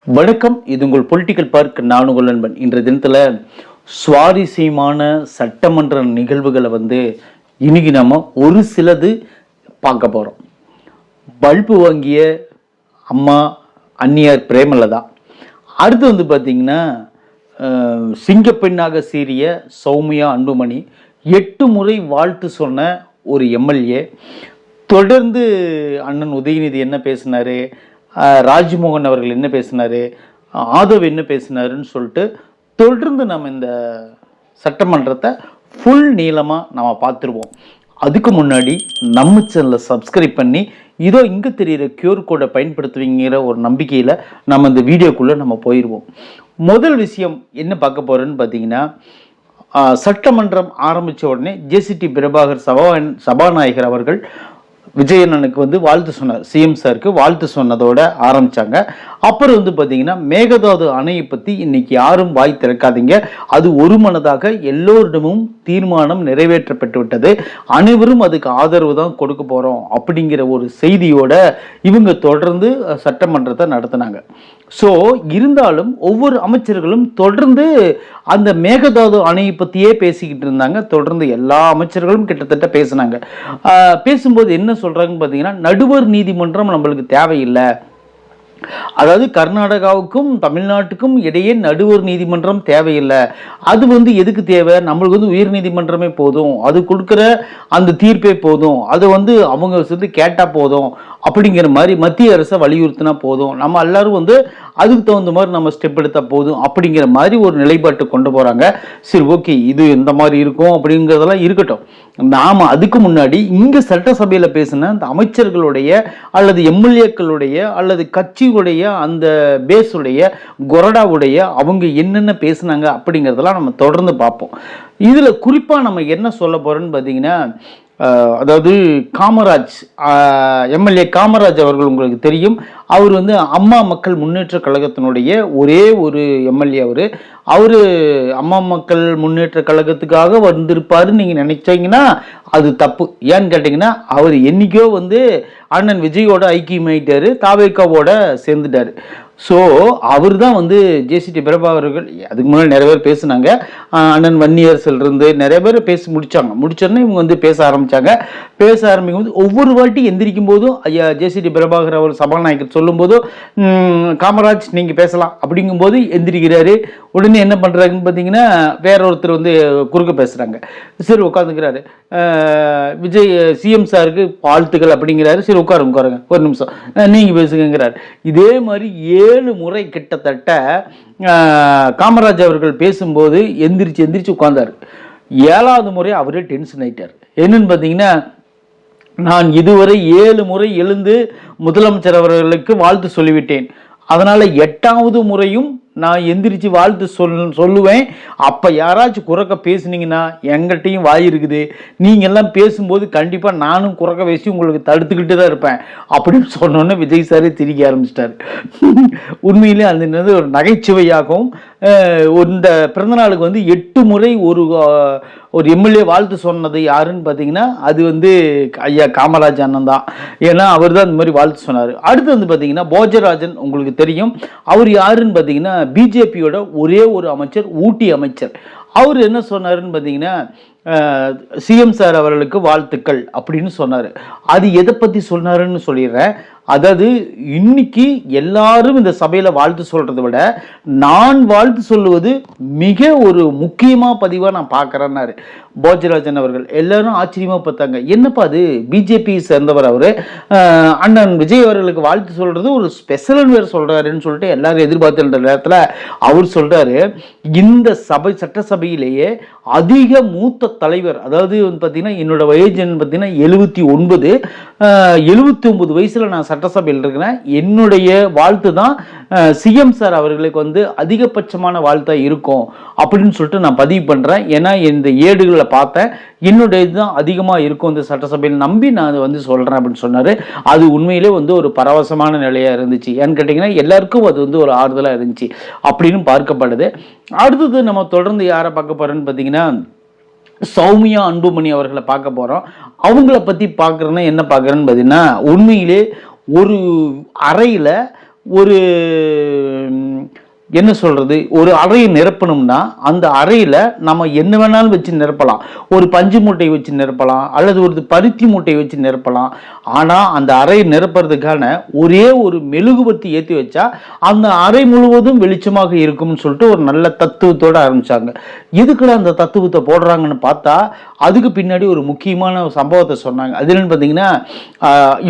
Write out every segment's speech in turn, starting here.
வணக்கம். இது உங்கள் பொலிட்டிக்கல் பார்க். நான் உங்கள் நண்பன். இன்றைய தினத்தில் சுவாரஸ்யமான சட்டமன்ற நிகழ்வுகளை இன்னைக்கு நம்ம ஒரு சிலது பார்க்க போகிறோம். பல்பு வாங்கிய அம்மா அந்நியார் பிரேமலதா. அடுத்து பார்த்தீங்கன்னா சிங்கப்பெண்ணாக சீறிய சௌமியா அன்புமணி 8 முறை வாழ்த்து சொன்ன ஒரு எம்எல்ஏ. தொடர்ந்து அண்ணன் உதயநிதி என்ன பேசினார், ராஜ்மோகன் அவர்கள் என்ன பேசினார், ஆதவ் என்ன பேசினாருன்னு சொல்லிட்டு தொடர்ந்து நம்ம இந்த சட்டமன்றத்தை ஃபுல் நீளமாக நம்ம பார்த்துருவோம். அதுக்கு முன்னாடி நம்ம சேனலை சப்ஸ்கிரைப் பண்ணி இதோ இங்கே தெரிகிற கியூஆர் கோடை பயன்படுத்துவீங்கிற ஒரு நம்பிக்கையில் நம்ம இந்த வீடியோக்குள்ளே நம்ம போயிடுவோம். முதல் விஷயம் என்ன பார்க்க போகிறோன்னு பார்த்தீங்கன்னா, சட்டமன்றம் ஆரம்பித்த உடனே ஜேசிடி பிரபாகர் சபாநாயகர் அவர்கள் விஜயண்ணனுக்கு வாழ்த்து சொன்னார். சிஎம் சாருக்கு வாழ்த்து சொன்னதோட ஆரம்பித்தாங்க. அப்புறம் பார்த்தீங்கன்னா மேகதாது அணையை பற்றி இன்னைக்கு யாரும் வாய் திறக்காதீங்க, அது ஒரு மனதாக எல்லோரிடமும் தீர்மானம் நிறைவேற்றப்பட்டு விட்டது, அனைவரும் அதுக்கு ஆதரவு தான் கொடுக்க போகிறோம் அப்படிங்கிற ஒரு செய்தியோட இவங்க தொடர்ந்து சட்டமன்றத்தை நடத்தினாங்க. ஸோ இருந்தாலும் ஒவ்வொரு அமைச்சர்களும் தொடர்ந்து அந்த மேகதாது அணையை பற்றியே பேசிக்கிட்டு இருந்தாங்க. தொடர்ந்து எல்லா அமைச்சர்களும் கிட்டத்தட்ட பேசினாங்க. பேசும்போது என்ன சொல்கிறாங்கன்னு பார்த்தீங்கன்னா, நடுவர் நீதிமன்றம் நம்மளுக்கு தேவையில்லை, அதாவது கர்நாடகாவுக்கும் தமிழ்நாட்டுக்கும் இடையே நடுவர் நீதிமன்றம் தேவையில்லை, அது எதுக்கு தேவை, நம்மளுக்கு உயர் நீதிமன்றமே போதும், அது கொடுக்குற அந்த தீர்ப்பே போதும், அதை அவங்க கேட்டால் போதும் அப்படிங்கிற மாதிரி மத்திய அரசை வலியுறுத்தினா போதும், நம்ம எல்லாரும் அதுக்கு தகுந்த மாதிரி நம்ம ஸ்டெப் எடுத்தால் போதும் அப்படிங்கிற மாதிரி ஒரு நிலைப்பாட்டு கொண்டு போகிறாங்க. சரி, ஓகே, இது இந்த மாதிரி இருக்கும் அப்படிங்கிறதெல்லாம் இருக்கட்டும். நாம் அதுக்கு முன்னாடி இங்கே சட்டசபையில் பேசின அந்த அமைச்சர்களுடைய அல்லது எம்எல்ஏக்களுடைய அல்லது கட்சியுடைய அந்த பேஸுடைய கொரடாவுடைய அவங்க என்னென்ன பேசுனாங்க அப்படிங்கிறதெல்லாம் நம்ம தொடர்ந்து பார்ப்போம். இதில் குறிப்பாக நம்ம என்ன சொல்ல போகிறோன்னு பார்த்தீங்கன்னா, அதாவது காமராஜ் எம்எல்ஏ காமராஜ் அவர்கள் உங்களுக்கு தெரியும். அவர் அம்மா மக்கள் முன்னேற்ற கழகத்தினுடைய ஒரே ஒரு எம்எல்ஏ. அவர் அம்மா மக்கள் முன்னேற்ற கழகத்துக்காக வந்திருப்பாருன்னு நீங்கள் நினைச்சீங்கன்னா அது தப்பு. ஏன்னு கேட்டிங்கன்னா, அவர் என்னைக்கோ அண்ணன் விஜயோட ஐக்கியமாயிட்டாரு, தாவேக்காவோட சேர்ந்துட்டாரு. ஸோ அவர் தான் ஜேசிடி பிரபாகர்கள் அதுக்கு முன்னாடி நிறைய பேர் பேசுனாங்க. அண்ணன் வன்னியரசிலிருந்து நிறைய பேர் பேசி முடிச்சோடனே இவங்க பேச ஆரம்பித்தாங்க. பேச ஆரம்பிக்கும் போது ஒவ்வொரு வாட்டி எந்திரிக்கும் போதும் ஐயா ஜேசிடி பிரபாகர் அவர் சபாநாயகர் சொல்லும் போதும் காமராஜ் நீங்கள் பேசலாம் அப்படிங்கும்போது எந்திரிக்கிறாரு. உடனே என்ன பண்ணுறாங்கன்னு பார்த்தீங்கன்னா, வேற ஒருத்தர் குறுக்க பேசுகிறாங்க. சரி உட்காந்துக்கிறாரு. விஜய் சிஎம் சாருக்கு வாழ்த்துக்கள் அப்படிங்கிறாரு. சரி உட்காருங்க ஒரு நிமிஷம் நீங்கள் பேசுங்கிறார். இதே மாதிரி 7 முறை கிட்டத்தட்ட காமராஜ் அவர்கள் பேசும்போது எந்திரிச்சு உட்கார்ந்தார். 7வது முறை அவரே டென்ஷன் ஆயிட்டார். என்னன்னு பார்த்தீங்கன்னா, நான் இதுவரை 7 முறை எழுந்து முதலமைச்சர் அவர்களுக்கு வாழ்த்து சொல்லிவிட்டேன், அதனால 8வது முறையும் நான் எந்திரிச்சு வாழ்த்து சொல்லுவேன். அப்போ யாராச்சும் குறக்க பேசுனீங்கன்னா எங்கிட்டையும் வாய் இருக்குது, நீங்கள் எல்லாம் பேசும்போது கண்டிப்பாக நானும் குறக்க பேசி உங்களுக்கு தடுத்துக்கிட்டு தான் இருப்பேன் அப்படின்னு சொன்னோன்னே விஜய் சாரே திரிக்க ஆரம்பிச்சிட்டார். உண்மையிலே அந்த ஒரு நகைச்சுவையாகவும் இந்த பிறந்தநாளுக்கு 8 முறை ஒரு எம்எல்ஏ வாழ்த்து சொன்னது யாருன்னு பார்த்தீங்கன்னா, அது ஐயா காமராஜ் அண்ணன் தான். ஏன்னா அவர் தான் இந்த மாதிரி வாழ்த்து சொன்னார். அடுத்து பார்த்தீங்கன்னா போஜராஜன் உங்களுக்கு தெரியும். அவர் யாருன்னு பார்த்தீங்கன்னா, பிஜேபியோட ஒரே ஒரு அமைச்சர், ஊட்டி அமைச்சர். அவர் என்ன சொன்னாருன்னு பார்த்தீங்கன்னா, சிஎம் சார் அவர்களுக்கு வாழ்த்துக்கள் அப்படின்னு சொன்னார். அது எதை பற்றி சொன்னாருன்னு சொல்லிடுறேன். அதாவது இன்னைக்கு எல்லாரும் இந்த சபையில் வாழ்த்து சொல்றதை விட நான் வாழ்த்து சொல்லுவது மிக ஒரு முக்கியமாக பதிவாக நான் பார்க்குறேன்னாரு போஜராஜன் அவர்கள். எல்லாரும் ஆச்சரியமாக பார்த்தாங்க. என்னப்பா அது, பிஜேபி சேர்ந்தவர் அவர், அண்ணன் விஜய் அவர்களுக்கு வாழ்த்து சொல்றது ஒரு ஸ்பெஷல் வேறு சொல்றாருன்னு சொல்லிட்டு எல்லாரும் எதிர்பார்த்துன்ற நேரத்தில் அவர் சொல்றாரு, இந்த சட்டசபையிலேயே அதிக மூத்த தலைவர், அதாவது பார்த்தீங்கன்னா என்னோட வயது பார்த்தீங்கன்னா 79, 79 வயசுல நான் சட்டசபையில் இருக்கிறேன், என்னுடைய வாழ்த்து தான் சிஎம் சார் அவர்களுக்கு அதிகபட்சமான வாழ்த்தா இருக்கும் அப்படின்னு சொல்லிட்டு நான் பதிவு பண்றேன். ஏன்னா இந்த ஏடுகளை பார்த்தேன், என்னுடைய இதுதான் அதிகமாக இருக்கும் இந்த சட்டசபையில், நம்பி நான் சொல்றேன் அப்படின்னு சொன்னாரு. அது உண்மையிலே ஒரு பரவசமான நிலையா இருந்துச்சு. ஏன்னு கேட்டீங்கன்னா எல்லாருக்கும் அது ஒரு ஆறுதலா இருந்துச்சு அப்படின்னு பார்க்கப்படுது. அடுத்தது நம்ம தொடர்ந்து யாரை பார்க்க போறோம்னு பார்த்தீங்கன்னா, சௌமியா அன்புமணி அவர்களை பார்க்க போறோம். அவங்கள பத்தி பார்க்கறேன்னா என்ன பார்க்கறேன்னு பார்த்தீங்கன்னா, உண்மையிலே ஒரு அறையில் ஒரு என்ன சொல்றது, ஒரு அறையை நிரப்பணும்னா அந்த அறையில நம்ம என்ன வேணாலும் வச்சு நிரப்பலாம். ஒரு பஞ்சு மூட்டை வச்சு நிரப்பலாம், அல்லது ஒரு பருத்தி மூட்டை வச்சு நிரப்பலாம். ஆனா அந்த அறையை நிரப்புறதுக்கான ஒரே ஒரு மெழுகுபத்தி ஏற்றி வச்சா அந்த அறை முழுவதும் வெளிச்சமாக இருக்கும்னு சொல்லிட்டு ஒரு நல்ல தத்துவத்தோட ஆரம்பிச்சாங்க. எதுக்குள்ள அந்த தத்துவத்தை போடுறாங்கன்னு பார்த்தா அதுக்கு பின்னாடி ஒரு முக்கியமான சம்பவத்தை சொன்னாங்க. அது என்னன்னு பார்த்தீங்கன்னா,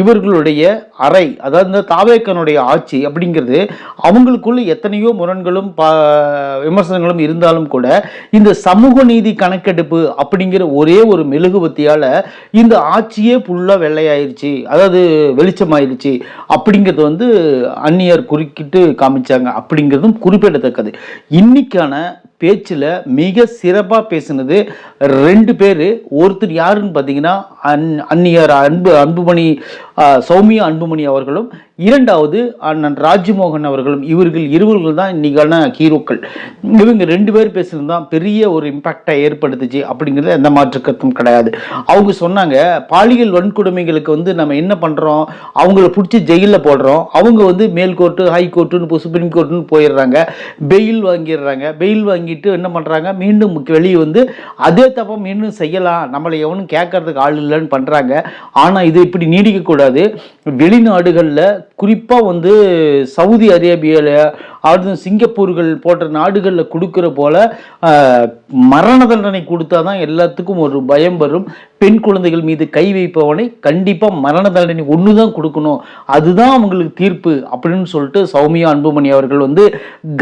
இவர்களுடைய அறை, அதாவது இந்த தாவேக்கனுடைய ஆட்சி அப்படிங்கிறது அவங்களுக்குள்ள எத்தனையோ முரண்களும் விமர்சனங்களும் இருந்தாலும் கூட இந்த சமூக நீதி கணக்கெடுப்பு அப்படிங்கிற ஒரே ஒரு மெழுகுவத்தியால இந்த ஆட்சியே ஃபுல்லா வெள்ளையாயிருச்சு, அதாவது வெளிச்சமாயிருச்சு அப்படிங்கிறது வந்து அந்நியர் குறுக்கிட்டு காமிச்சாங்க. அப்படிங்கிறதும் குறிப்பிடத்தக்கது. இன்னைக்கான பேச்சில் மிக சிறப்பாக பேசினது 2 பேர். ஒருத்தர் யாருன்னு பார்த்தீங்கன்னா அந்நியர் அன்புமணி, சௌமியா அன்புமணி அவர்களும், இரண்டாவது அண்ணன் ராஜ்மோகன் அவர்களும். இவர்கள் இருவர்கள் தான் இன்னைக்கான ஹீரோக்கள். இவங்க 2 பேர் பேசுறது தான் பெரிய ஒரு இம்பாக்டை ஏற்படுத்துச்சு அப்படிங்கிறது எந்த மாற்று கருத்தும் கிடையாது. அவங்க சொன்னாங்க, பாலியல் வன்கொடுமைகளுக்கு வந்து நம்ம என்ன பண்றோம், அவங்கள பிடிச்சி ஜெயிலில் போடுறோம், அவங்க வந்து மேல் கோர்ட்டு, ஹை கோர்ட்டுன்னு, சுப்ரீம் கோர்ட்டுன்னு போயிடுறாங்க, பெயில் வாங்கிடுறாங்க. பெயில் வாங்கிட்டு என்ன பண்றாங்க, மீண்டும் வெளியே வந்து அதே தப்ப மீண்டும் செய்யலாம், நம்மளை எவனும் கேட்கறதுக்கு ஆள் இல்லைன்னு பண்றாங்க. ஆனா இது இப்படி நீடிக்க கூடாது. வெளிநாடுகள்ல, குறிப்பா வந்து சவுதி அரேபியால, அடுத்து சிங்கப்பூர்கள் போன்ற நாடுகளில் கொடுக்கிற போல மரண தண்டனை கொடுத்தாதான் எல்லாத்துக்கும் ஒரு பயம் வரும். பெண் குழந்தைகள் மீது கை வைப்பவனை கண்டிப்பா மரண தண்டனை ஒண்ணுதான் கொடுக்கணும், அதுதான் அவங்களுக்கு தீர்ப்பு அப்படின்னு சொல்லிட்டு சௌமியா அன்புமணி அவர்கள் வந்து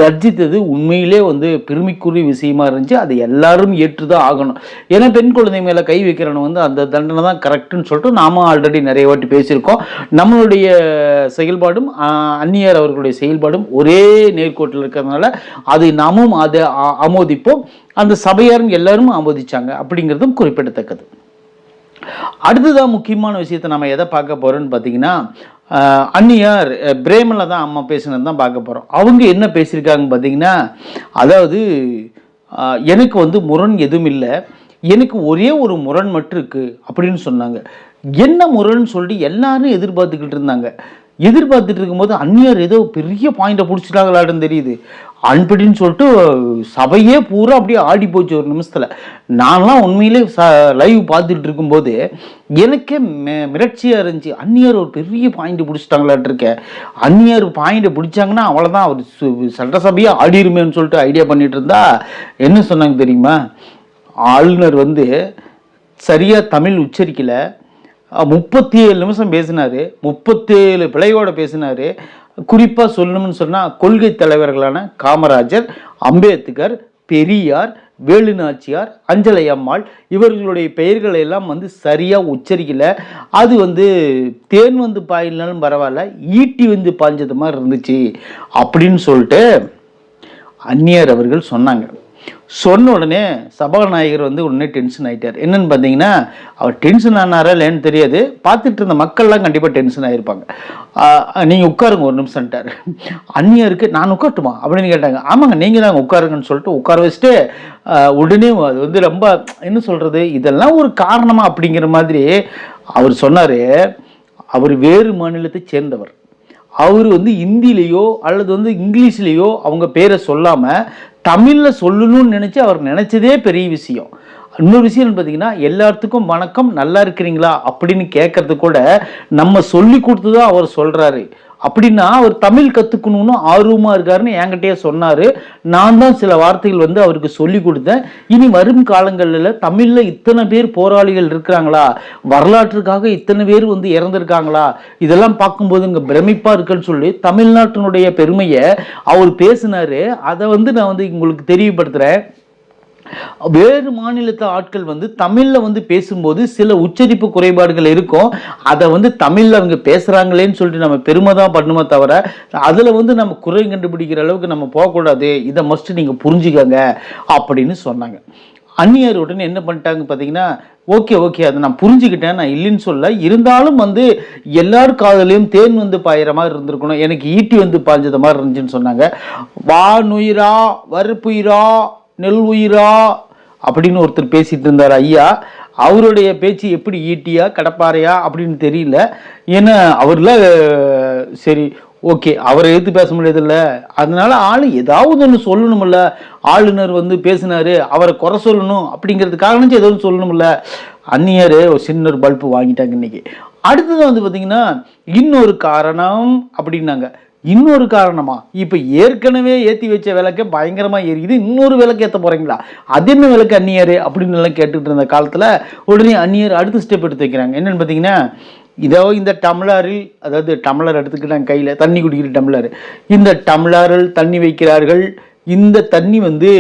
கர்ஜித்தது உண்மையிலே வந்து பெருமைக்குரிய விஷயமா இருந்துச்சு. அதை எல்லாரும் ஏற்றுதான் ஆகணும். ஏன்னா பெண் குழந்தை மேல கை வைக்கிறவன் வந்து அந்த தண்டனை தான் கரெக்ட்னு சொல்லிட்டு நாம ஆல்ரெடி நிறைய வாட்டி பேசியிருக்கோம். நம்மளுடைய செயல்பாடும் அந்நியர் அவர்களுடைய செயல்பாடும் ஒரே நேர்கோட்டில் இருக்கிறதுனால அதை நாமும் அதை ஆமோதிப்போம். அந்த சபையாரும் எல்லாரும் ஆமோதிச்சாங்க அப்படிங்கிறதும் குறிப்பிடத்தக்கது. அடுத்ததான் முக்கியமான விஷயத்தை நம்ம எதை பார்க்க போறோம்னு பார்த்தீங்கன்னா, அந்நியார் பிரேமல தான் அம்மா பேசினது தான் பார்க்க போறோம். அவங்க என்ன பேசியிருக்காங்கன்னு பார்த்தீங்கன்னா, அதாவது எனக்கு வந்து முரண் எதுவும் இல்லை, எனக்கு ஒரே ஒரு முரண் மட்டும் இருக்கு அப்படின்னு சொன்னாங்க. என்ன முரண்னு சொல்லிட்டு எல்லாரும் எதிர்பார்த்துக்கிட்டு இருந்தாங்க. எதிர்பார்த்துட்டு இருக்கும்போது அந்நியர் ஏதோ பெரிய பாயிண்டை பிடிச்சிட்டாங்களான்னு தெரியுது. அன்படின்னு சொல்லிட்டு சபையே பூரா அப்படியே ஆடி போச்சு ஒரு நிமிஷத்துல. நான்லாம் உண்மையிலே லைவ் பார்த்துட்டு இருக்கும்போது எனக்கே மிரட்சியா இருந்துச்சு. அந்நியர் ஒரு பெரிய பாயிண்ட் பிடிச்சிட்டாங்களான் இருக்கேன். அந்நியர் பாயிண்டை பிடிச்சாங்கன்னா அவ்வளோதான், அவர் சட்டசபையே ஆடிருமேன்னு சொல்லிட்டு ஐடியா பண்ணிட்டு இருந்தா என்ன சொன்னாங்க தெரியுமா? ஆளுநர் வந்து சரியா தமிழ் உச்சரிக்கல, 37 நிமிஷம் பேசினாரு, 37 பிழையோட பேசினாரு. குறிப்பா சொல்லணும்னு சொன்னா கொள்கை தலைவர்களான காமராஜர், அம்பேத்கர், பெரியார், வேலுநாச்சியார், அஞ்சலை அம்மாள் இவர்களுடைய பெயர்களை எல்லாம் வந்து சரியா உச்சரிக்கல. அது வந்து தேன் வந்து பாயினாலும் பரவாயில்ல, ஈட்டி வந்து பாய்ஞ்சது மாதிரி இருந்துச்சு அப்படின்னு சொல்லிட்டு அந்நியர் அவர்கள் சொன்னாங்க. சொன்ன உடனே சபாநாயகர் வந்து உடனே டென்ஷன் ஆயிட்டார். என்னன்னு பார்த்தீங்கன்னா, அவர் டென்ஷன் ஆனாரா இல்லைன்னு தெரியாது, பார்த்துட்டு இருந்த மக்கள்லாம் கண்டிப்பாக டென்ஷன் ஆகிருப்பாங்க. நீங்கள் உட்காருங்க ஒரு நிமிஷம்ட்டார். அந்நியருக்கு நான் உட்காரட்டுமா அப்படின்னு கேட்டாங்க. ஆமாங்க நீங்கள் தான் உட்காருங்கன்னு சொல்லிட்டு உட்கார வச்சுட்டு உடனே அது வந்து ரொம்ப என்ன சொல்கிறது, இதெல்லாம் ஒரு காரணமா அப்படிங்கிற மாதிரி அவர் சொன்னார். அவர் வேறு மாநிலத்தை சேர்ந்தவர். அவர் வந்து இந்தியிலேயோ அல்லது வந்து இங்கிலீஷ்லேயோ அவங்க பேரை சொல்லாமல் தமிழில் சொல்லணும்னு நினச்சி அவர் நினச்சதே பெரிய விஷயம். இன்னொரு விஷயம் பார்த்தீங்கன்னா, எல்லாத்துக்கும் வணக்கம் நல்லா இருக்கிறீங்களா அப்படின்னு கேட்கறது கூட நம்ம சொல்லி கொடுத்து தான் அவர் சொல்கிறாரு. அப்படின்னா அவர் தமிழ் கற்றுக்கணும்னு ஆர்வமாக இருக்காருன்னு என்கிட்டயே சொன்னார். நான் தான் சில வார்த்தைகள் வந்து அவருக்கு சொல்லி கொடுத்தேன். இனி வரும் காலங்களில் தமிழில் இத்தனை பேர் போராளிகள் இருக்கிறாங்களா, வரலாற்றுக்காக இத்தனை பேர் வந்து இறந்துருக்காங்களா, இதெல்லாம் பார்க்கும்போது இங்கே பிரமிப்பாக இருக்குன்னு சொல்லி தமிழ்நாட்டினுடைய பெருமையை அவர் பேசினார். அதை வந்து நான் வந்து உங்களுக்கு தெரியப்படுத்துகிறேன். வேறு மாநிலத்து ஆட்கள் வந்து தமிழ்ல வந்து பேசும்போது சில உச்சரிப்பு குறைபாடுகள் இருக்கும். அதை வந்து தமிழ்ல அவங்க பேசுறாங்களேன்னு சொல்லிட்டு நம்ம பெருமை தான் பண்ணுமே தவிர அதுல வந்து நம்ம குறை கண்டுபிடிக்கிற அளவுக்கு நம்ம போகக்கூடாது. இதை மஸ்ட் நீங்க புரிஞ்சுக்கங்க அப்படின்னு சொன்னாங்க. அந்நியர் உடனே என்ன பண்ணிட்டாங்க பார்த்தீங்கன்னா, ஓகே அதை நான் புரிஞ்சுக்கிட்டேன், நான் இல்லைன்னு சொல்ல, இருந்தாலும் வந்து எல்லார் காதலையும் தேன் வந்து பாயிற மாதிரி இருந்திருக்கணும், எனக்கு ஈட்டி வந்து பாய்ஞ்சத மாதிரி இருந்துச்சுன்னு சொன்னாங்க. வானுயிரா வறுப்புயிரா நெல் உயிரா அப்படின்னு ஒருத்தர் பேசிட்டு இருந்தார் ஐயா. அவருடைய பேச்சு எப்படி ஈட்டியா கடப்பாறையா அப்படின்னு தெரியல. ஏன்னா அவர்ல சரி ஓகே, அவரை எதிர்த்து பேச முடியாதுல்ல, அதனால ஆளு ஏதாவது ஒன்று சொல்லணும்ல. ஆளுநர் வந்து பேசினாரு, அவரை குறை சொல்லணும் அப்படிங்கிறதுக்காக ஏதோ ஒன்று சொல்லணும்ல. அந்நியர் ஒரு சின்ன ஒரு பல்பு வாங்கிட்டாங்க இன்னைக்கு. அடுத்தது வந்து பார்த்தீங்கன்னா இன்னொரு காரணம் அப்படின்னாங்க. இன்னொரு காரணமா? இப்போ ஏற்கனவே ஏற்றி வச்ச விளக்க பயங்கரமாக எரியுது, இன்னொரு விளக்கு ஏற்ற போகிறீங்களா? அது என்ன விளக்கு அந்நியர் அப்படின்னு எல்லாம் கேட்டுட்டு இருந்த காலத்தில் உடனே அந்நியர் அடுத்த ஸ்டெப் எடுத்து வைக்கிறாங்க. என்னன்னு பார்த்தீங்கன்னா, இதோ இந்த டம்ளரில், அதாவது டம்ளர் எடுத்துக்கிட்டாங்க கையில் தண்ணி குடிக்கிற டம்ளர், இந்த டம்ளரில் தண்ணி வைக்கிறார்கள். இந்த தண்ணி வந்து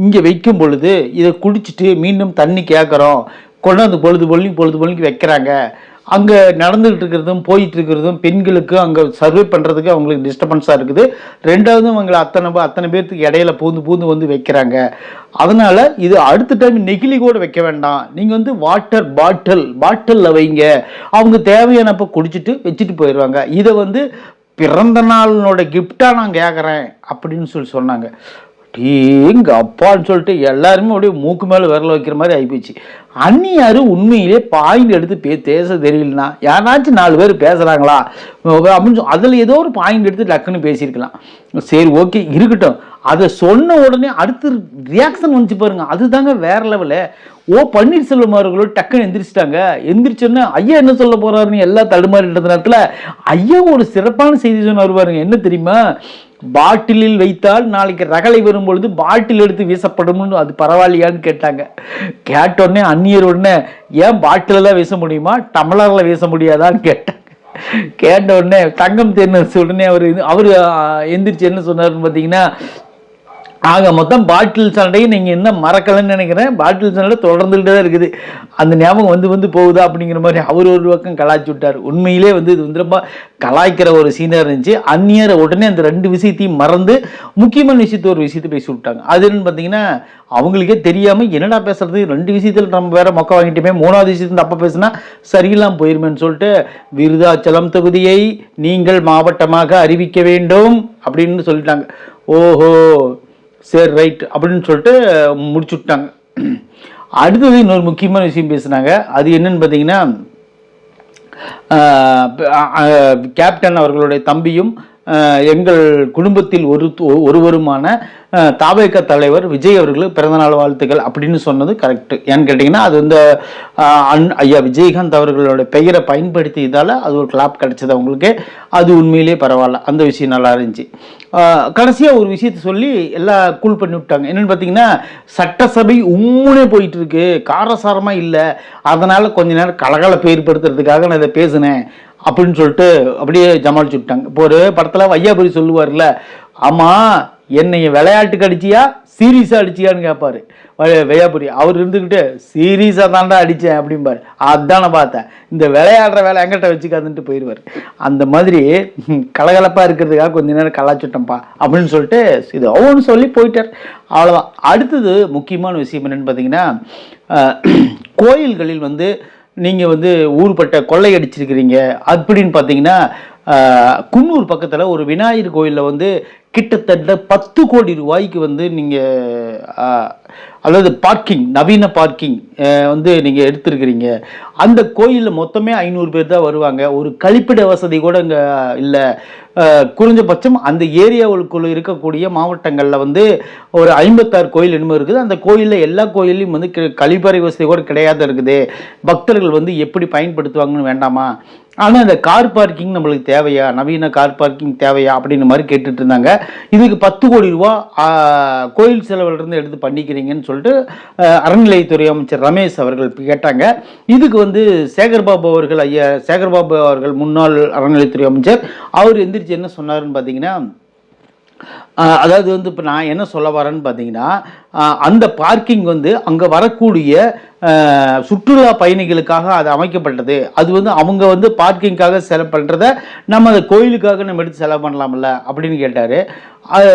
இங்கே வைக்கும் பொழுது இதை குடிச்சிட்டு மீண்டும் தண்ணி கேட்குறோம், கொண்டாந்து பொழுது பொழுதுக்கு வைக்கிறாங்க. அங்கே நடந்துகிட்டு இருக்கிறதும் போயிட்டு இருக்கிறதும் பெண்களுக்கு அங்கே சர்வே பண்ணுறதுக்கு அவங்களுக்கு டிஸ்டர்பன்ஸாக இருக்குது. ரெண்டாவது அவங்களை அத்தனை பேர்த்துக்கு இடையில பூந்து வந்து வைக்கிறாங்க. அதனால் இது அடுத்த டைம் நெகிழி கூட வைக்க வேண்டாம், நீங்கள் வந்து வாட்டர் பாட்டிலில் வைங்க, அவங்க தேவையானப்போ குடிச்சிட்டு வச்சுட்டு போயிடுவாங்க. இதை வந்து பிறந்த நாளோட கிஃப்டாக நான் கேட்குறேன் அப்படின்னு சொன்னாங்க. எங்க அப்பான்னு சொல்லிட்டு எல்லாருமே அப்படியே மூக்கு மேலே விரல வைக்கிற மாதிரி ஆகிப்போச்சு. அந்நியாரு உண்மையிலே பாயிண்ட் எடுத்து பேச தெரியலனா யாராச்சும் 4 பேர் பேசுகிறாங்களா அப்படின்னு அதில் ஏதோ ஒரு பாயிண்ட் எடுத்து டக்குன்னு பேசியிருக்கலாம். சரி, ஓகே, இருக்கட்டும். அதை சொன்ன உடனே அடுத்து ரியாக்ஷன் வந்துச்சு பாருங்க, அதுதாங்க வேற லெவலு. பன்னீர்செல்வம் அவர்களும் டக்குன்னு எந்திரிச்சிட்டாங்க. எந்திரிச்சோன்னா ஐயா என்ன சொல்ல போறாருன்னு எல்லாம் தடுமாறிட்ட நேரத்தில் ஐயா ஒரு சிறப்பான செய்தி சொன்னார் பாருங்க. என்ன தெரியுமா? பாட்டிலில் வைத்தால் நாளைக்கு ரகளை வரும்பொழுது பாட்டில் எடுத்து வீசப்படும், அது பரவாயில்லையான்னு கேட்டாங்க. கேட்டோடனே அந்நியர் உடனே ஏன் பாட்டிலெல்லாம் வீச முடியுமா, டம்ளரில் வீச முடியாதான்னு கேட்டாங்க. கேட்ட உடனே தங்கம் தென்னரசு உடனே அவர் எந்திரிச்சு என்ன சொன்னாருன்னு பார்த்தீங்கன்னா, ஆக மொத்தம் பாட்டில் சண்டையை நீங்கள் என்ன மறக்கலன்னு நினைக்கிறேன், பாட்டில் சண்டை தொடர்ந்துகிட்டே தான் இருக்குது, அந்த ஞாபகம் வந்து போகுதா அப்படிங்கிற மாதிரி அவர் ஒரு பக்கம் கலாய்ச்சி விட்டார். உண்மையிலே இது ரொம்ப கலாய்க்கிற ஒரு சீனாக இருந்துச்சு. அந்நியரை உடனே அந்த 2 விஷயத்தையும் மறந்து முக்கியமான ஒரு விஷயத்தை பேசி விட்டாங்க. அது என்னன்னு பார்த்தீங்கன்னா, அவங்களுக்கே தெரியாமல் என்னடா பேசுறது, 2 விஷயத்தில் நம்ம வேற மொக்க வாங்கிட்டுமே, 3வது விஷயத்துல அப்போ பேசுனா சரியில்லாமல் போயிருமேன்னு சொல்லிட்டு விருதாச்சலம் தொகுதியை நீங்கள் மாவட்டமாக அறிவிக்க வேண்டும் அப்படின்னு சொல்லிட்டாங்க. ஓஹோ, சரி, ரைட் அப்படின்னு சொல்லிட்டு முடிச்சு விட்டாங்க. அடுத்தது இன்னொரு முக்கியமான விஷயம் பேசுனாங்க. அது என்னன்னு பார்த்தீங்கன்னா, கேப்டன் அவர்களுடைய தம்பியும் எங்கள் குடும்பத்தில் ஒருவருமான தாவேக தலைவர் விஜய் அவர்களுக்கு பிறந்தநாள் வாழ்த்துக்கள் அப்படின்னு சொன்னது கரெக்டு. ஏன்னு கேட்டிங்கன்னா, அது வந்து ஐயா விஜயகாந்த் அவர்களோட பெயரை பயன்படுத்தியதால் அது ஒரு கிளாப் கிடைச்சது அவங்களுக்கு. அது உண்மையிலேயே பரவாயில்ல, அந்த விஷயம் நல்லா இருந்துச்சு. கடைசியாக ஒரு விஷயத்தை சொல்லி எல்லாம் கூல் பண்ணி விட்டாங்க. என்னென்னு பார்த்தீங்கன்னா, சட்டசபை உம்முனே போயிட்டு இருக்கு, காரசாரமாக இல்லை, அதனால் கொஞ்ச நேரம் கலகலப்பை ஏற்படுத்துறதுக்காக நான் இதை பேசினேன் அப்படின்னு சொல்லிட்டு அப்படியே ஜமாளிச்சு விட்டாங்க. இப்போ ஒரு படத்தில் வையாபுரி சொல்லுவார்ல, ஆமாம் என்னைய விளையாட்டுக்கு அடிச்சியா சீரியஸாக அடிச்சியான்னு கேட்பாரு வையாபுரி. அவர் இருந்துக்கிட்டு சீரியஸாக தாண்டா அடித்தேன் அப்படிம்பாரு. அதான் நான் பார்த்தேன், இந்த விளையாடுற வேலை எங்கிட்ட வச்சுக்காதுன்ட்டு போயிடுவார். அந்த மாதிரி கலகலப்பாக இருக்கிறதுக்காக கொஞ்ச நேரம் கலாச்சுட்டோம்ப்பா அப்படின்னு சொல்லிட்டு இது ஒவ்வொன்று சொல்லி போயிட்டார். அவ்வளோதான். அடுத்தது முக்கியமான விஷயம் என்னென்னு பார்த்தீங்கன்னா, கோயில்களில் வந்து நீங்கள் வந்து ஊர்பட்ட கொள்ளை அடிச்சிருக்கிறீங்க அப்படின்னு பார்த்தீங்கன்னா, குன்னூர் பக்கத்தில் ஒரு விநாயகர் கோயிலில் வந்து கிட்டத்தட்ட 10 கோடி ரூபாய்க்கு வந்து நீங்கள் அதாவது பார்க்கிங், நவீன பார்க்கிங் வந்து நீங்கள் எடுத்துருக்கிறீங்க. அந்த கோயிலில் மொத்தமே 500 பேர் தான் வருவாங்க. ஒரு கழிப்பிட வசதி கூட இங்கே இல்லை. குறைஞ்சபட்சம் அந்த ஏரியாவுக்குள்ள இருக்கக்கூடிய மாவட்டங்களில் வந்து ஒரு 56 கோயில் என்னமோ இருக்குது. அந்த கோயிலில் எல்லா கோயிலையும் வந்து கழிப்பறை வசதி கூட கிடையாது இருக்குது. பக்தர்கள் வந்து எப்படி பயன்படுத்துவாங்கன்னு வேண்டாமா, ஆனால் இந்த கார் பார்க்கிங் நம்மளுக்கு தேவையா, நவீன கார் பார்க்கிங் தேவையா அப்படின்னு மாதிரி கேட்டுட்டு இருந்தாங்க. இதுக்கு 10 கோடி ரூபா கோயில் செலவிலிருந்து எடுத்து பண்ணிக்கிறீங்கன்னு சொல்லிட்டு அறநிலையத்துறை அமைச்சர் ரமேஷ் அவர்கள் கேட்டாங்க. இதுக்கு வந்து சேகர்பாபு அவர்கள், ஐயா சேகர்பாபு அவர்கள் முன்னாள் அறநிலையத்துறை அமைச்சர், அவர் எந்திரிச்சு என்ன சொன்னாருன்னு பார்த்தீங்கன்னா, அதாவது வந்து இப்போ நான் என்ன சொல்ல வரேன்னு பார்த்தீங்கன்னா, அந்த பார்க்கிங் வந்து அங்கே வரக்கூடிய சுற்றுலா பயணிகளுக்காக அது அமைக்கப்பட்டது. அது வந்து அவங்க வந்து பார்க்கிங்காக செலவு பண்ணுறத நம்ம அதை கோயிலுக்காக நம்ம எடுத்து செலவு பண்ணலாம்ல அப்படின்னு கேட்டார்.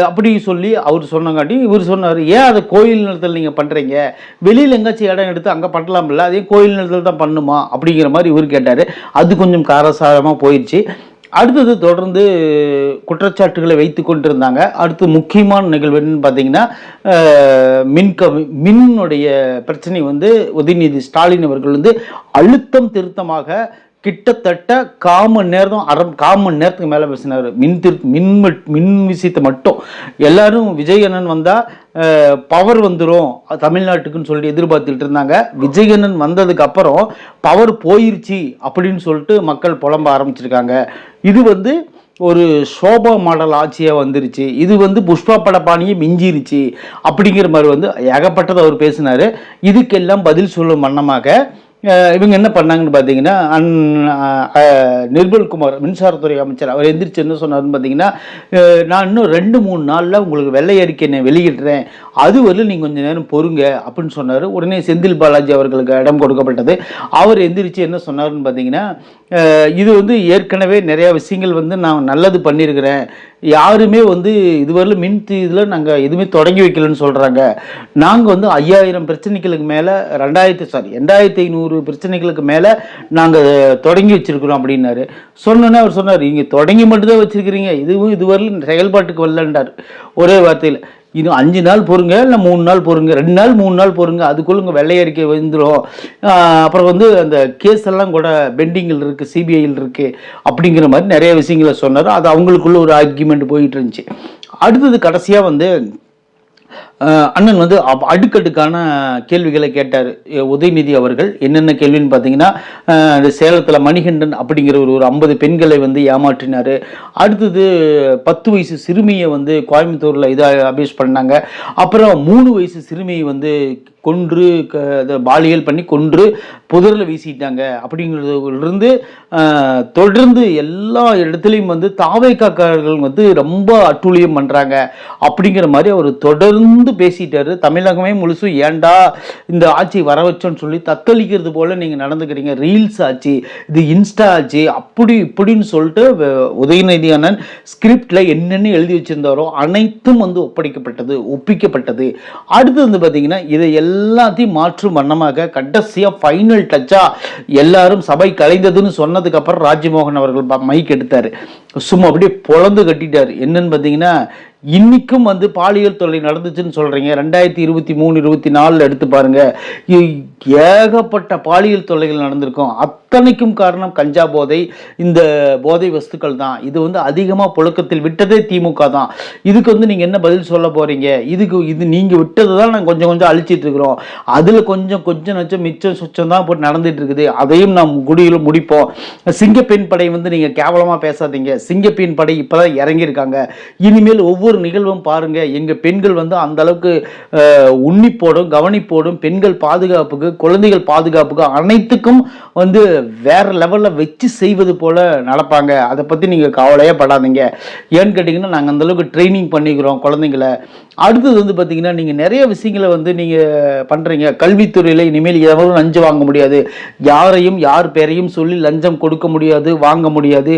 அப்படி சொல்லி அவர் சொன்னங்காட்டி இவர் சொன்னார், ஏன் அதை கோயில் நிலத்தில் நீங்கள் பண்ணுறீங்க, வெளியில் எங்காச்சும் இடம் எடுத்து அங்கே பண்ணலாம்ல, அதே கோயில் நிலத்தில் தான் பண்ணுமா அப்படிங்கிற மாதிரி இவர் கேட்டார். அது கொஞ்சம் காரசாரமாக போயிடுச்சு. அடுத்தது தொடர்ந்து குற்றச்சாட்டுகளை வைத்து கொண்டிருந்தாங்க. அடுத்து முக்கியமான நிகழ்வு என்னன்னு பார்த்தீங்கன்னா, மின்னுடைய பிரச்சனை வந்து உதயநிதி ஸ்டாலின் அவர்கள் வந்து அழுத்தம் திருத்தமாக கிட்டத்தட்ட கால் மணி நேரத்துக்கு மேலே பேசினார். மின் விஷயத்தை மட்டும். எல்லாரும் விஜய் அண்ணன் வந்தால் பவர் வந்துடும் தமிழ்நாட்டுக்குன்னு சொல்லிட்டு எதிர்பார்த்துட்டு இருந்தாங்க. விஜய் அண்ணன் வந்ததுக்கு அப்புறம் பவர் போயிருச்சு அப்படின்னு சொல்லிட்டு மக்கள் புலம்ப ஆரம்பிச்சிருக்காங்க. இது ஒரு சோபா மாடல் ஆட்சியாக வந்துருச்சு, இது புஷ்பா படப்பாணியை மிஞ்சிருச்சு அப்படிங்கிற மாதிரி ஏகப்பட்டதை அவர் பேசினார். இதுக்கெல்லாம் பதில் சொல்லும் வண்ணமாக இவங்க என்ன பண்ணாங்கன்னு பார்த்தீங்கன்னா, நிர்மல்குமார் மின்சாரத்துறை அமைச்சர் அவர் எந்திரிச்சு என்ன சொன்னார்னு பார்த்தீங்கன்னா, நான் இன்னும் 2-3 நாளில் உங்களுக்கு வெள்ளை அறிக்கை வெளியிடுறேன், அது வரலும் நீங்கள் கொஞ்சம் நேரம் பொறுங்க அப்படின்னு சொன்னார். உடனே செந்தில் பாலாஜி அவர்களுக்கு இடம் கொடுக்கப்பட்டது. அவர் எந்திரிச்சு என்ன சொன்னார்னு பார்த்தீங்கன்னா, இது ஏற்கனவே நிறையா விஷயங்கள் நான் நல்லது பண்ணியிருக்கிறேன், யாருமே இதுவரையிலும் இதில் நாங்கள் எதுவுமே தொடங்கி வைக்கலன்னு சொல்கிறாங்க. நாங்கள் 5000 பிரச்சனைகளுக்கு மேலே 2500 பிரச்சனைகளுக்கு மேலே நாங்கள் தொடங்கி வச்சிருக்கிறோம் அப்படின்னாரு. சொன்னோன்னே அவர் சொன்னார், இங்கே தொடங்கி மட்டும்தான் வச்சிருக்கிறீங்க, இதுவரையிலும் செயல்பாட்டுக்கு வரலன்றார் ஒரே வார்த்தையில். இன்னும் 5 நாள் பொறுங்க, இல்லை 3 நாள் பொறுங்க, 2 நாள் 3 நாள் பொறுங்க, அதுக்குள்ள வெள்ளை அறிக்கை வந்துடும். அப்புறம் அந்த கேஸ் எல்லாம் கூட பெண்டிங்கில் இருக்குது, சிபிஐயில் இருக்குது அப்படிங்கிற மாதிரி நிறைய விஷயங்களை சொன்னார். அது அவங்களுக்குள்ள ஒரு ஆர்கியூமெண்ட் போயிட்டு இருந்துச்சு. அடுத்தது கடைசியாக அண்ணன் அடுக்கடுக்கான கேள்விகளை கேட்டார் உதயநிதி அவர்கள். என்னென்ன கேள்வின்னு பார்த்தீங்கன்னா, சேலத்தில் மணிகண்டன் அப்படிங்கிற ஒரு 50 பெண்களை ஏமாற்றினார். அடுத்தது 10 வயசு சிறுமியை கோயம்புத்தூரில் இதாக அபியூஸ் பண்ணாங்க. அப்புறம் 3 வயசு சிறுமியை கொன்று பாலியல் பண்ணி கொன்று புதரில் வீசிட்டாங்க அப்படிங்கிறதுலேருந்து தொடர்ந்து எல்லா இடத்துலையும் தாவேக்காரர்கள் ரொம்ப அட்டூழியம் பண்ணுறாங்க அப்படிங்கிற மாதிரி அவர் தொடர்ந்து பேசிட்டாரு. தமிழகமே முழுசும் ஏண்டா இந்த ஆட்சி வர வச்சோன்னு சொல்லி தத்தளிக்கிறது போல நீங்கள் நடந்துக்கிறீங்க, ரீல்ஸ் ஆச்சு, இது இன்ஸ்டா ஆச்சு, அப்படி இப்படின்னு சொல்லிட்டு உதயநிதி அண்ணன் ஸ்கிரிப்டில் என்னென்ன எழுதி வச்சுருந்தாரோ அனைத்தும் ஒப்பிக்கப்பட்டது. அடுத்து பார்த்தீங்கன்னா, இதை எல்லாத்தையும் மாற்றும் வண்ணமாக கடைசியாக ஃபைனல் டச்சா எல்லாரும் சபை கலைந்ததுன்னு சொன்னதுக்கு அப்புறம் ராஜ்மோகன் அவர்கள் மைக் எடுத்தார். சும்மா அப்படியே பொழந்து கட்டிட்டார். என்னன்னு பார்த்தீங்கன்னா, இன்னைக்கும் பாலியல் தொல்லை நடந்துச்சுன்னு சொல்றீங்க, 2023-24 எடுத்து பாருங்க, ஏகப்பட்ட பாலியல் தொல்லைகள் நடந்திருக்கும். அத்தனைக்கும் காரணம் கஞ்சா போதை, இந்த போதை வஸ்துக்கள் தான். இது அதிகமாக புழக்கத்தில் விட்டதே திமுக தான். இதுக்கு நீங்க என்ன பதில் சொல்ல போறீங்க? இது நீங்க விட்டது தான் நாங்கள் கொஞ்சம் கொஞ்சம் அழிச்சிட்டு இருக்கிறோம். அதுல கொஞ்சம் நச்சம் மிச்சம் சுச்சம் தான் போட்டு நடந்துட்டு இருக்குது. அதையும் நாம் குடியில் முடிப்போம். சிங்கப்பெண் படை நீங்க கேவலமா பேசாதீங்க. சிங்கப்பெண் படை இப்பதான் இறங்கியிருக்காங்க. இனிமேல் ஒவ்வொரு நிகழ்வும் பாருங்க, எங்க பெண்கள் அந்த அளவுக்கு உன்னிப்போடும் கவனிப்போடும் பெண்கள் பாதுகாப்புக்கு, குழந்தைகள் பாதுகாப்புக்கு அனைத்துக்கும் வேற லெவல்ல வச்சு செய்வது போல நடப்பாங்க. அதை பத்தி நீங்க கவலையே படாதீங்க. ஏன்னு கேட்டீங்கன்னா, நாங்க அந்த அளவுக்கு ட்ரைனிங் பண்ணிக்கிறோம் குழந்தைங்களை. அடுத்தது பார்த்தீங்கன்னா, நீங்க நிறைய விஷயங்களை நீங்க பண்றீங்க. கல்வித்துறையில இனிமேல் எவரும் லஞ்சம் வாங்க முடியாது, யாரையும் யார் பேரையும் சொல்லி லஞ்சம் கொடுக்க முடியாது, வாங்க முடியாது.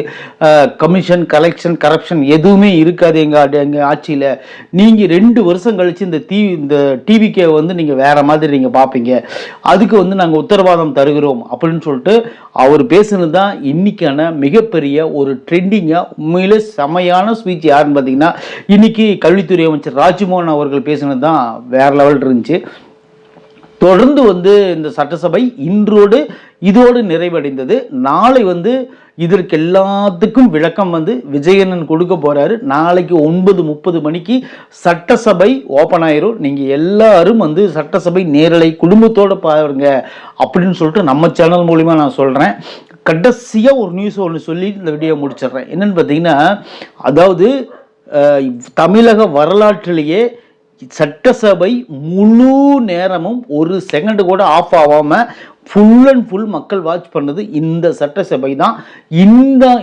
கமிஷன், கலெக்ஷன், கரப்ஷன் எதுவுமே இருக்காது எங்க ஆட்சியில். நீங்கள் 2 வருஷம் கழிச்சு இந்த டிவிக்கே நீங்கள் வேற மாதிரி நீங்கள் பார்ப்பீங்க. அதுக்கு நாங்கள் உத்தரவாதம் தருகிறோம் அப்படின்னு சொல்லிட்டு அவர் பேசுனது தான் இன்னைக்கான மிகப்பெரிய ஒரு ட்ரெண்டிங்காக உண்மையிலே செமையான ஸ்பீச். யாருன்னு பார்த்தீங்கன்னா, இன்னைக்கு கல்வித்துறை அமைச்சர் ராஜ்மோகன் அவர்கள் பேசுனது தான் வேற லெவல் இருந்துச்சு. தொடர்ந்து இந்த சட்டசபை இன்றோடு இதோடு நிறைவடைந்தது. நாளை இதற்கு எல்லாத்துக்கும் விளக்கம் விஜயண்ணன் கொடுக்க போறாரு. நாளைக்கு 9:30 மணிக்கு சட்டசபை ஓப்பன் ஆயிரும். நீங்க எல்லாரும் சட்டசபை நேரலை குடும்பத்தோட பாருங்க அப்படின்னு சொல்லிட்டு நம்ம சேனல் மூலியமா நான் சொல்றேன். கடைசியா ஒரு நியூஸ் ஒன்று சொல்லி இந்த வீடியோ முடிச்சிடுறேன். என்னன்னு பார்த்தீங்கன்னா, அதாவது தமிழக வரலாற்றிலேயே சட்டசபை முழு நேரமும் ஒரு செகண்ட் கூட ஆஃப் ஆகாம ஃபுல் அண்ட் ஃபுல் மக்கள் வாட்ச் பண்ணது இந்த சட்டசபை தான்.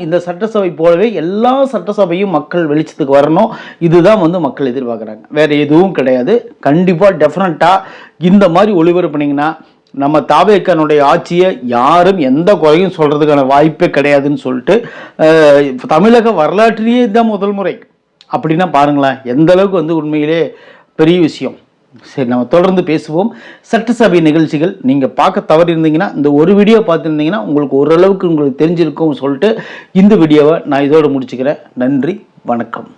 இந்த சட்டசபை போலவே எல்லா சட்டசபையும் மக்கள் வெளிச்சத்துக்கு வரணும். இதுதான் மக்கள் எதிர்பார்க்குறாங்க, வேற எதுவும் கிடையாது. கண்டிப்பாக டெஃபினட்டாக இந்த மாதிரி ஒளிபரப்புனீங்கன்னா நம்ம தாவேக்கானுடைய ஆட்சியை யாரும் எந்த குறையும் சொல்றதுக்கான வாய்ப்பே கிடையாதுன்னு சொல்லிட்டு, தமிழக வரலாற்றிலேயே இதுதான் முதல் முறை. அப்படின்னா பாருங்களேன் எந்த அளவுக்கு உண்மையிலே பெரிய விஷயம். சரி, நம்ம தொடர்ந்து பேசுவோம். சட்டசபை நிகழ்ச்சிகள் நீங்கள் பார்க்க தவறி இருந்தீங்கன்னா, இந்த ஒரு வீடியோ பார்த்துருந்தீங்கன்னா உங்களுக்கு ஓரளவுக்கு உங்களுக்கு தெரிஞ்சிருக்கும் சொல்லிட்டு இந்த வீடியோவை நான் இதோடு முடிச்சுக்கிறேன். நன்றி, வணக்கம்.